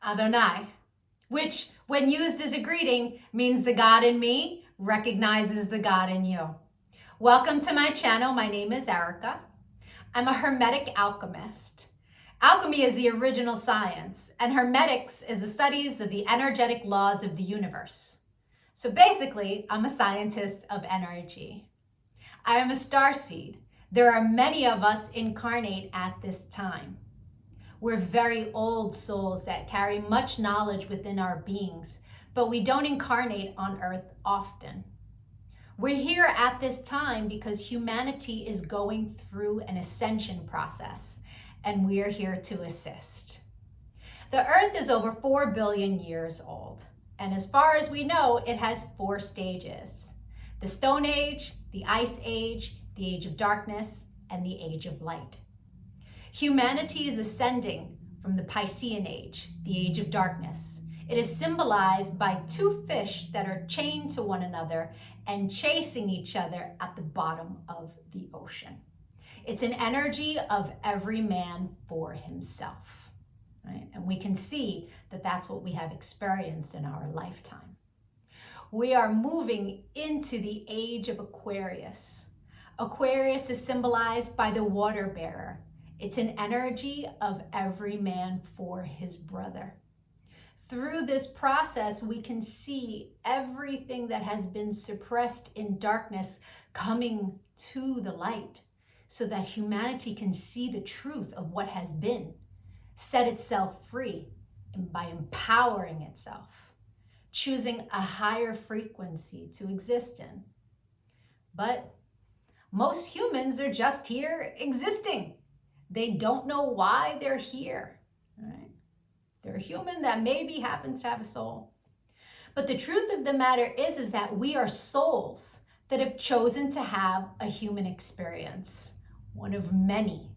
Adonai, which when used as a greeting means the God in me recognizes the God in you. Welcome to my channel. My name is Erica. I'm a Hermetic alchemist. Alchemy is the original science, and Hermetics is the studies of the energetic laws of the universe. So basically, I'm a scientist of energy. I am a starseed. There are many of us incarnate at this time. We're very old souls that carry much knowledge within our beings, but we don't incarnate on Earth often. We're here at this time because humanity is going through an ascension process, and we're here to assist. The Earth is over 4 billion years old, and as far as we know, it has 4 stages: the Stone Age, the Ice Age, the Age of Darkness, and the Age of Light. Humanity is ascending from the Piscean Age, the Age of Darkness. It is symbolized by 2 fish that are chained to one another and chasing each other at the bottom of the ocean. It's an energy of every man for himself, right? And we can see that that's what we have experienced in our lifetime. We are moving into the age of Aquarius. Aquarius is symbolized by the water bearer. It's an energy of every man for his brother. Through this process, we can see everything that has been suppressed in darkness coming to the light so that humanity can see the truth of what has been, set itself free, and by empowering itself, choosing a higher frequency to exist in. But most humans are just here existing. They don't know why they're here, right? They're a human that maybe happens to have a soul. But the truth of the matter is that we are souls that have chosen to have a human experience, one of many.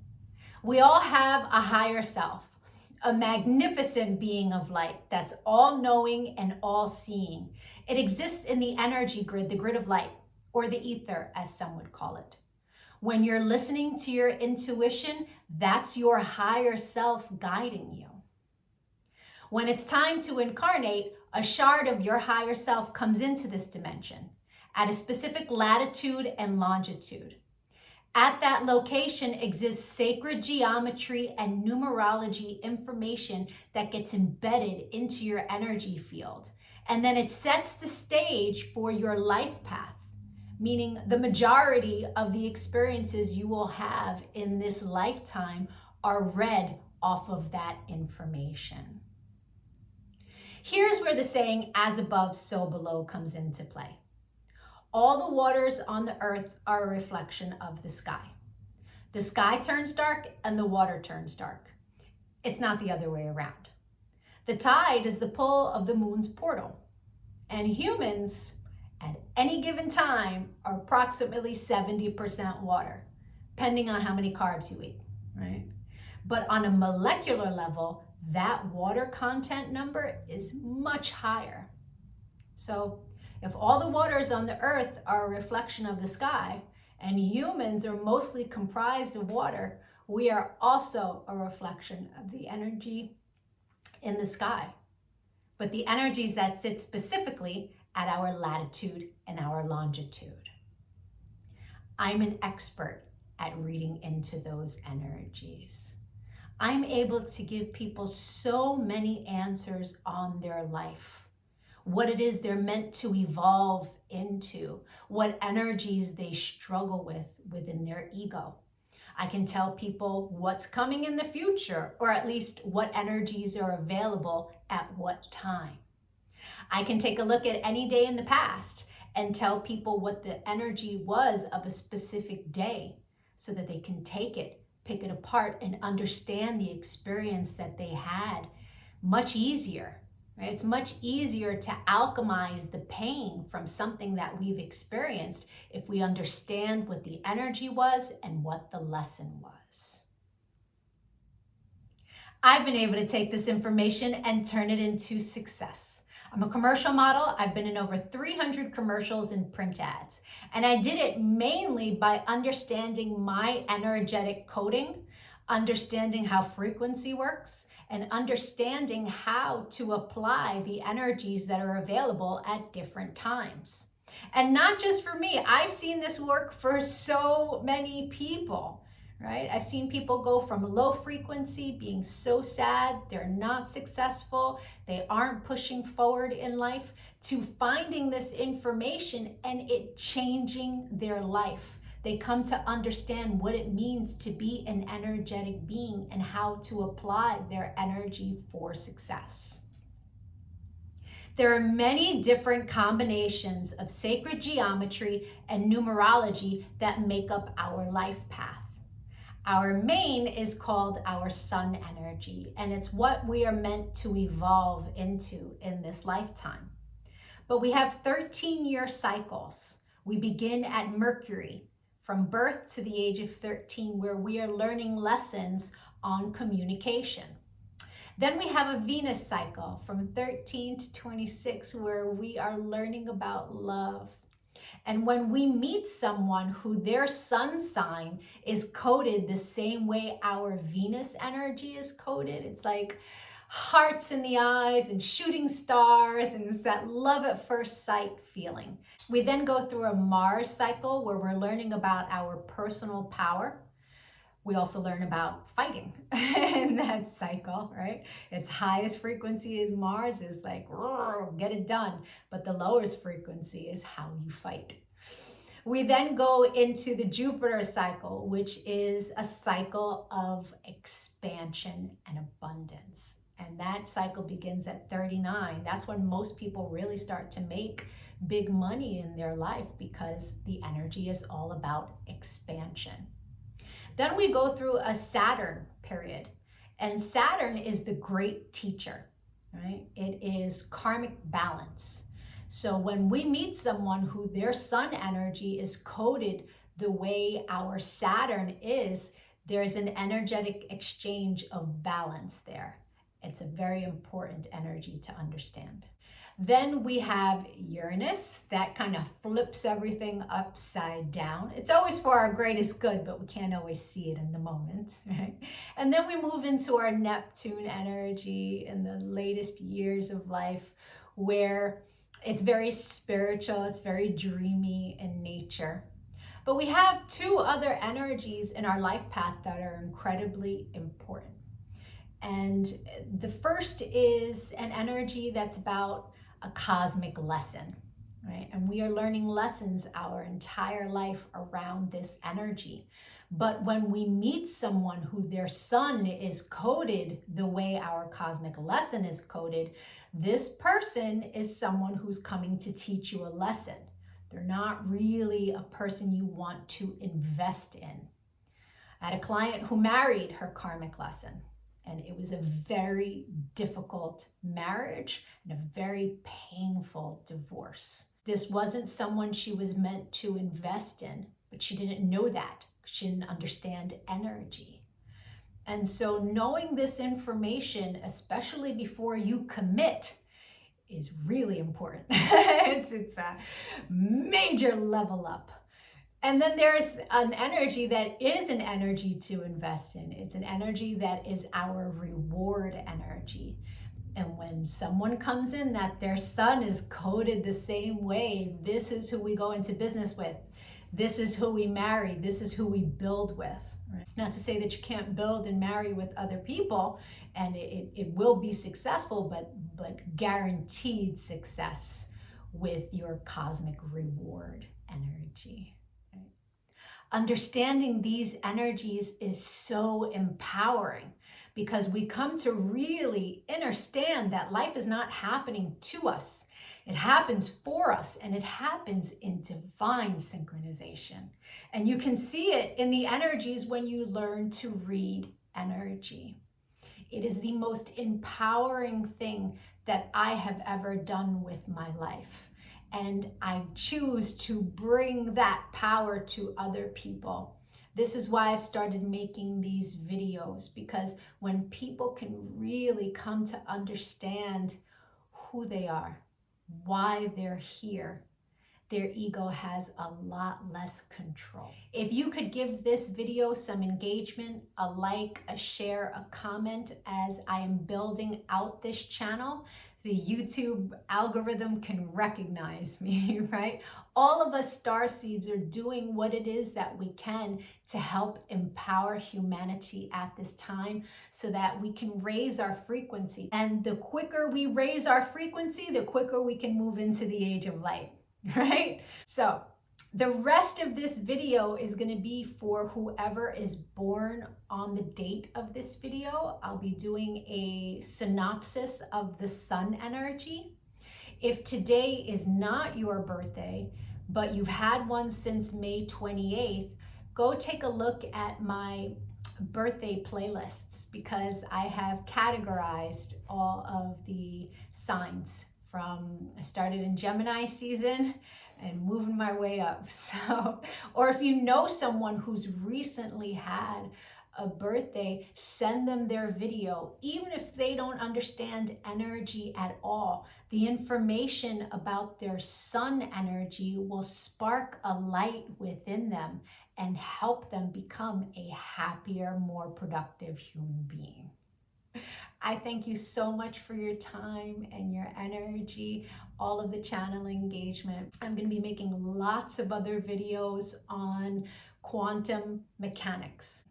We all have a higher self, a magnificent being of light that's all-knowing and all-seeing. It exists in the energy grid, the grid of light, or the ether, as some would call it. When you're listening to your intuition, that's your higher self guiding you. When it's time to incarnate, a shard of your higher self comes into this dimension at a specific latitude and longitude. At that location exists sacred geometry and numerology information that gets embedded into your energy field. And then it sets the stage for your life path, meaning the majority of the experiences you will have in this lifetime are read off of that information. Here's where the saying, as above, so below, comes into play. All the waters on the earth are a reflection of the sky. The sky turns dark and the water turns dark. It's not the other way around. The tide is the pull of the moon's portal, and humans at any given time are approximately 70% water, depending on how many carbs you eat, right? But on a molecular level, that water content number is much higher. So if all the waters on the earth are a reflection of the sky, and humans are mostly comprised of water, we are also a reflection of the energy in the sky. But the energies that sit specifically at our latitude and our longitude. I'm an expert at reading into those energies. I'm able to give people so many answers on their life, what it is they're meant to evolve into, what energies they struggle with within their ego. I can tell people what's coming in the future, or at least what energies are available at what time. I can take a look at any day in the past and tell people what the energy was of a specific day so that they can take it, pick it apart, and understand the experience that they had much easier, right? It's much easier to alchemize the pain from something that we've experienced if we understand what the energy was and what the lesson was. I've been able to take this information and turn it into success. I'm a commercial model. I've been in over 300 commercials and print ads. And I did it mainly by understanding my energetic coding understanding how frequency works, and understanding how to apply the energies that are available at different times. And not just for me, I've seen this work for so many people, right? I've seen people go from low frequency, being so sad, they're not successful, they aren't pushing forward in life, to finding this information and it changing their life. They come to understand what it means to be an energetic being and how to apply their energy for success. There are many different combinations of sacred geometry and numerology that make up our life path. Our main is called our sun energy, and it's what we are meant to evolve into in this lifetime. But we have 13-year cycles. We begin at Mercury, from birth to the age of 13, where we are learning lessons on communication. Then we have a Venus cycle from 13 to 26, where we are learning about love. And when we meet someone who their sun sign is coded the same way our Venus energy is coded, it's like hearts in the eyes and shooting stars, and it's that love at first sight feeling. We then go through a Mars cycle where we're learning about our personal power. We also learn about fighting in that cycle, right? Its highest frequency is Mars, is like, get it done. But the lowest frequency is how you fight. We then go into the Jupiter cycle, which is a cycle of expansion and abundance. And that cycle begins at 39. That's when most people really start to make big money in their life, because the energy is all about expansion. Then we go through a Saturn period, and Saturn is the great teacher, right? It is karmic balance. So when we meet someone who their sun energy is coded the way our Saturn is, there's an energetic exchange of balance there. It's a very important energy to understand. Then we have Uranus, that kind of flips everything upside down. It's always for our greatest good, but we can't always see it in the moment, right? And then we move into our Neptune energy in the latest years of life, where it's very spiritual, it's very dreamy in nature. But we have two other energies in our life path that are incredibly important. And the first is an energy that's about a cosmic lesson, right? And we are learning lessons our entire life around this energy. But when we meet someone who their sun is coded the way our cosmic lesson is coded, this person is someone who's coming to teach you a lesson. They're not really a person you want to invest in. I had a client who married her karmic lesson, and it was a very difficult marriage and a very painful divorce. This wasn't someone she was meant to invest in, but she didn't know that. She didn't understand energy. And so knowing this information, especially before you commit, is really important. it's a major level up. And then there's an energy that is an energy to invest in. It's an energy that is our reward energy. And when someone comes in that their sun is coded the same way, this is who we go into business with. This is who we marry. This is who we build with. Right? Not to say that you can't build and marry with other people, and it will be successful, but guaranteed success with your cosmic reward energy. Understanding these energies is so empowering, because we come to really understand that life is not happening to us. It happens for us, and it happens in divine synchronization. And you can see it in the energies when you learn to read energy. It is the most empowering thing that I have ever done with my life. And I choose to bring that power to other people. This is why I've started making these videos, because when people can really come to understand who they are, why they're here, their ego has a lot less control. If you could give this video some engagement, a like, a share, a comment, as I am building out this channel, the YouTube algorithm can recognize me, right? All of us starseeds are doing what it is that we can to help empower humanity at this time so that we can raise our frequency. And the quicker we raise our frequency, the quicker we can move into the age of light, right? So the rest of this video is going to be for whoever is born on the date of this video. I'll be doing a synopsis of the sun energy. If today is not your birthday, but you've had one since May 28th, go take a look at my birthday playlists, because I have categorized all of the signs from, I started in Gemini season and moving my way up. So, or if you know someone who's recently had a birthday, send them their video. Even if they don't understand energy at all, the information about their sun energy will spark a light within them and help them become a happier, more productive human being. I thank you so much for your time and your energy, all of the channel engagement. I'm going to be making lots of other videos on quantum mechanics.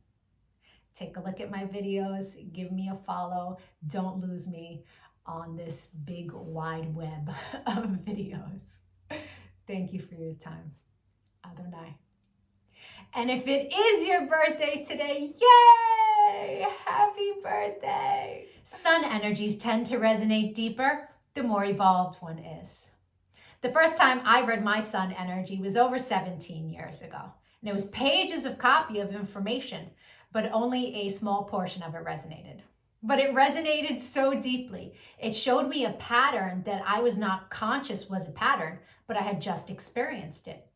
Take a look at my videos, give me a follow. Don't lose me on this big wide web of videos. Thank you for your time. Adonai. And if it is your birthday today, yay! Happy birthday! Sun energies tend to resonate deeper the more evolved one is. The first time I read my sun energy was over 17 years ago. And it was pages of copy of information, but only a small portion of it resonated. But it resonated so deeply. It showed me a pattern that I was not conscious was a pattern, but I had just experienced it.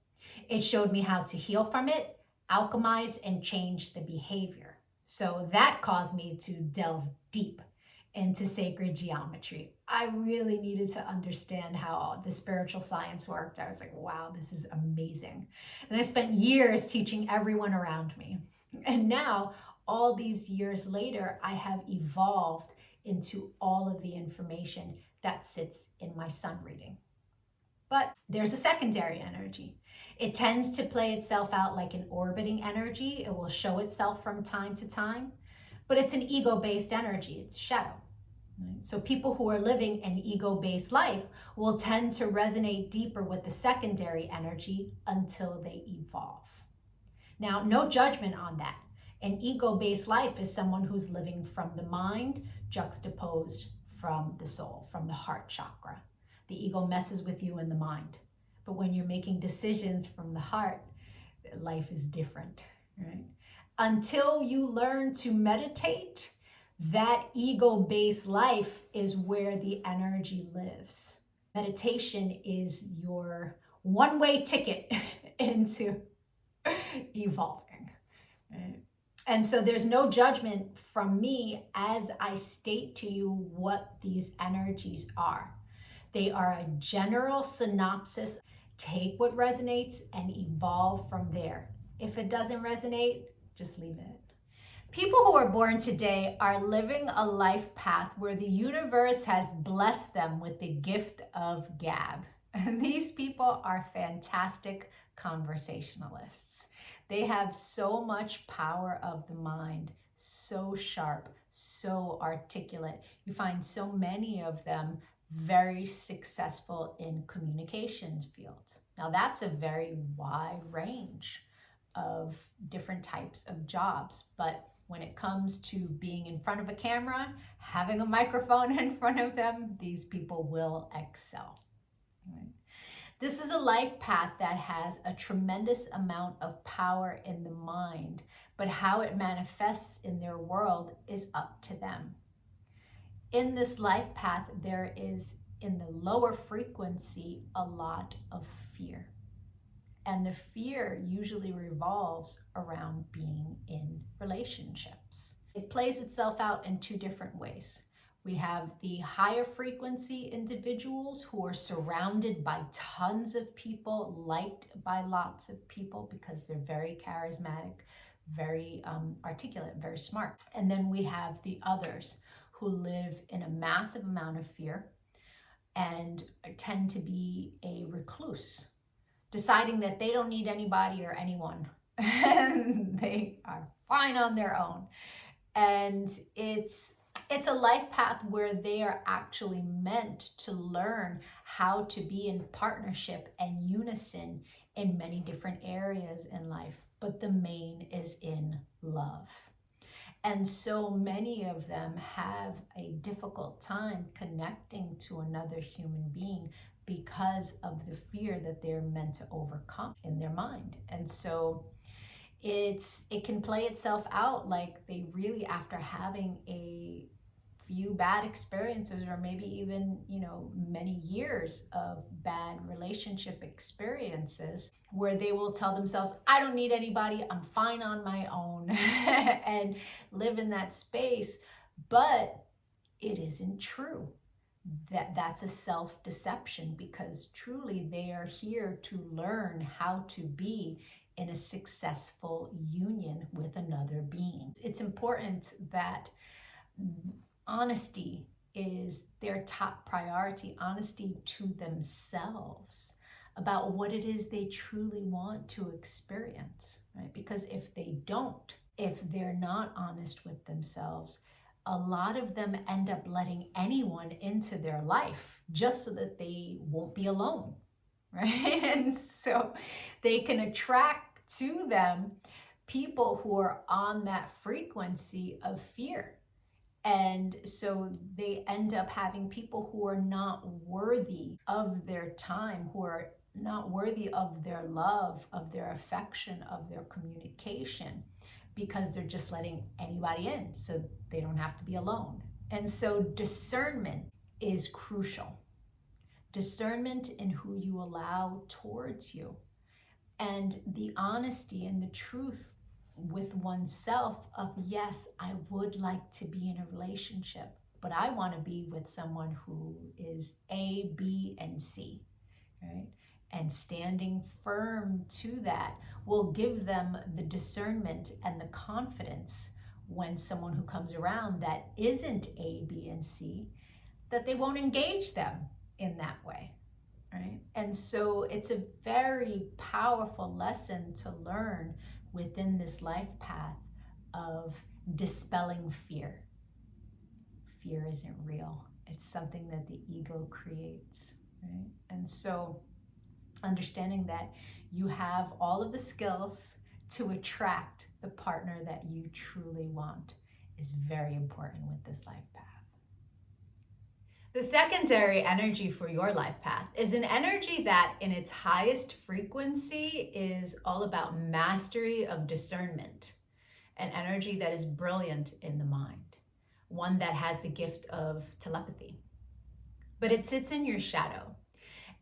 It showed me how to heal from it, alchemize, and change the behavior. So that caused me to delve deep into sacred geometry. I really needed to understand how the spiritual science worked. I was like, wow, this is amazing. And I spent years teaching everyone around me. And now, all these years later, I have evolved into all of the information that sits in my sun reading. But there's a secondary energy. It tends to play itself out like an orbiting energy. It will show itself from time to time, but it's an ego-based energy. It's shadow. Right? So people who are living an ego-based life will tend to resonate deeper with the secondary energy until they evolve. Now, no judgment on that. An ego-based life is someone who's living from the mind, juxtaposed from the soul, from the heart chakra. The ego messes with you in the mind. But when you're making decisions from the heart, life is different, right? Until you learn to meditate, that ego-based life is where the energy lives. Meditation is your one-way ticket into evolving, right? And so there's no judgment from me as I state to you what these energies are. They are a general synopsis. Take what resonates and evolve from there. If it doesn't resonate, just leave it. People who are born today are living a life path where the universe has blessed them with the gift of gab. And these people are fantastic conversationalists. They have so much power of the mind, so sharp, so articulate. You find so many of them very successful in communications fields. Now that's a very wide range of different types of jobs, but when it comes to being in front of a camera, having a microphone in front of them, these people will excel. Right? This is a life path that has a tremendous amount of power in the mind, but how it manifests in their world is up to them. In this life path, there is, in the lower frequency, a lot of fear. And the fear usually revolves around being in relationships. It plays itself out in two different ways. We have the higher frequency individuals who are surrounded by tons of people, liked by lots of people because they're very charismatic, very articulate, very smart. And then we have the others who live in a massive amount of fear and tend to be a recluse, deciding that they don't need anybody or anyone. And they are fine on their own. And it's a life path where they are actually meant to learn how to be in partnership and unison in many different areas in life. But the main is in love. And so many of them have a difficult time connecting to another human being because of the fear that they're meant to overcome in their mind. And so it can play itself out like they really, after having a few bad experiences, or maybe even, many years of bad relationship experiences, where they will tell themselves, I don't need anybody, I'm fine on my own, and live in that space. But it isn't true. That's a self-deception, because truly they are here to learn how to be in a successful union with another being. It's important that honesty is their top priority, honesty to themselves about what it is they truly want to experience, right? Because if they're not honest with themselves, a lot of them end up letting anyone into their life just so that they won't be alone, right? And so they can attract to them people who are on that frequency of fear. And so they end up having people who are not worthy of their time, who are not worthy of their love, of their affection, of their communication, because they're just letting anybody in so they don't have to be alone. And so discernment is crucial. Discernment in who you allow towards you, and the honesty and the truth with oneself of, yes, I would like to be in a relationship, but I want to be with someone who is A, B, and C, right? And standing firm to that will give them the discernment and the confidence when someone who comes around that isn't A, B, and C, that they won't engage them in that way, right? And so it's a very powerful lesson to learn within this life path of dispelling fear. Fear isn't real. It's something that the ego creates, right? And so understanding that you have all of the skills to attract the partner that you truly want is very important with this life path. The secondary energy for your life path is an energy that in its highest frequency is all about mastery of discernment, an energy that is brilliant in the mind, one that has the gift of telepathy. But it sits in your shadow.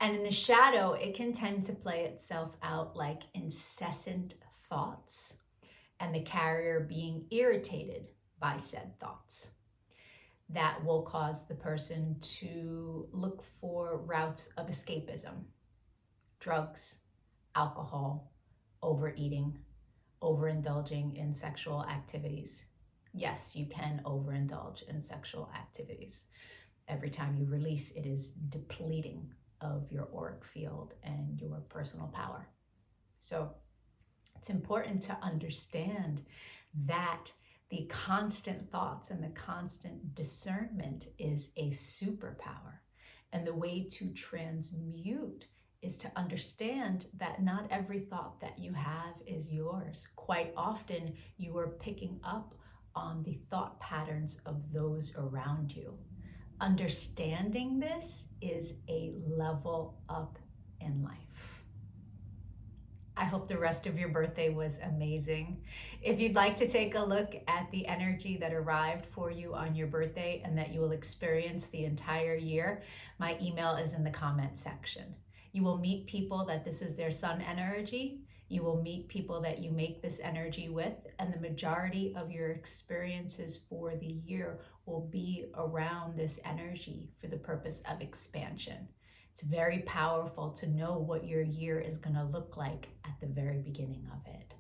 And in the shadow, it can tend to play itself out like incessant thoughts, and the carrier being irritated by said thoughts. That will cause the person to look for routes of escapism: drugs, alcohol, overeating, overindulging in sexual activities. Yes, you can overindulge in sexual activities. Every time you release, it is depleting of your auric field and your personal power. So it's important to understand that the constant thoughts and the constant discernment is a superpower. And the way to transmute is to understand that not every thought that you have is yours. Quite often, you are picking up on the thought patterns of those around you. Understanding this is a level up in life. I hope the rest of your birthday was amazing. If you'd like to take a look at the energy that arrived for you on your birthday and that you will experience the entire year, my email is in the comment section. You will meet people that this is their sun energy. You will meet people that you make this energy with, and the majority of your experiences for the year will be around this energy for the purpose of expansion. It's very powerful to know what your year is going to look like at the very beginning of it.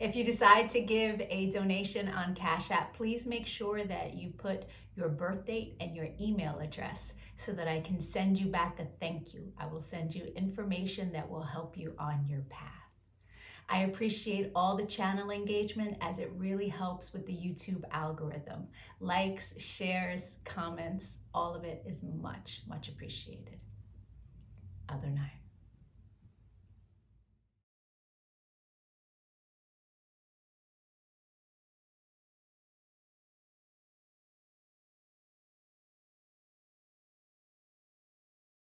If you decide to give a donation on Cash App, please make sure that you put your birth date and your email address so that I can send you back a thank you. I will send you information that will help you on your path. I appreciate all the channel engagement as it really helps with the YouTube algorithm. Likes, shares, comments, all of it is much, much appreciated. Other night.